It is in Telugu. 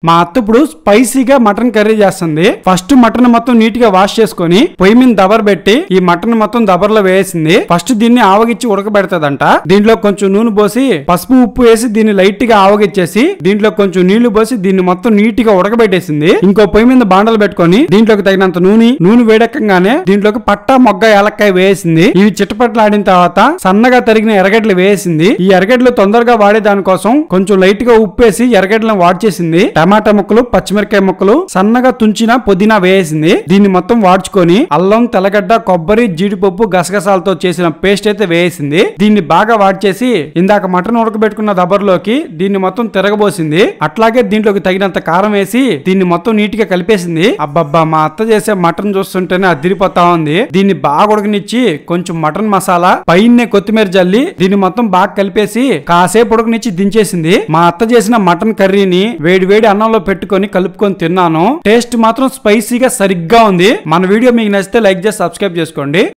మా అత్త ఇప్పుడు స్పైసీగా మటన్ కర్రీ చేస్తుంది. ఫస్ట్ మటన్ మొత్తం నీట్ గా వాష్ చేసుకుని పొయ్యి మీద దబర్ పెట్టి ఈ మటన్ మొత్తం దబర్లో వేసింది. ఫస్ట్ దీన్ని ఆవగిచ్చి ఉడకబెడతదంట. దీంట్లో కొంచెం నూనె పోసి పసుపు ఉప్పు వేసి దీన్ని లైట్ గా ఆవగిచ్చేసి దీంట్లో కొంచెం నీళ్లు పోసి దీన్ని మొత్తం నీట్ గా ఉడకబెట్టేసింది. ఇంకో పొయ్యి మీద బాండలు పెట్టుకుని దీంట్లోకి తగినంత నూనె వేడెక్కగానే దీంట్లోకి పట్టా మొగ్గ యాలక్కాయ వేసింది. ఇవి చిట్టపట్లాడిన తర్వాత సన్నగా తరిగిన ఎర్రగడ్డలు వేసింది. ఈ ఎర్రగడ్డలు తొందరగా వాడే దానికోసం కొంచెం లైట్ గా ఉప్పు వేసి ఎర్రగడ్డలను వాడ్చేసింది. టమాటా ముక్కలు, పచ్చిమిరకాయ ముక్కలు, సన్నగా తుంచిన పుదీనా వేసింది. దీన్ని మొత్తం వాడ్చుకొని అల్లం, తెల్లగడ్డ, కొబ్బరి, జీడిపప్పు, గసగసాలతో చేసిన పేస్ట్ అయితే వేసింది. దీన్ని బాగా వాడ్చేసి ఇందాక మటన్ ఉడకబెట్టుకున్న దబర్లోకి దీన్ని మొత్తం తిరగబోసింది. అట్లాగే దీంట్లోకి తగినంత కారం వేసి దీన్ని మొత్తం నీట్ గా కలిపేసింది. అబ్బబ్బా, మా అత్త చేసే మటన్ చూస్తుంటేనే అదిరిపోతా ఉంది. దీన్ని బాగా ఉడకనిచ్చి కొంచెం మటన్ మసాలా పైనే కొత్తిమీర జల్లి దీన్ని మొత్తం బాగా కలిపేసి కాసేపు ఉడకనిచ్చి దించేసింది. మా అత్త చేసిన మటన్ కర్రీని వేడి వేడి అన్నంలో పెట్టుకొని కలుపుకొని తిన్నాను. టేస్ట్ మాత్రం స్పైసీగా సరిగ్గా ఉంది. మన వీడియో మీకు నచ్చితే లైక్ చేసి సబ్స్క్రైబ్ చేసుకోండి.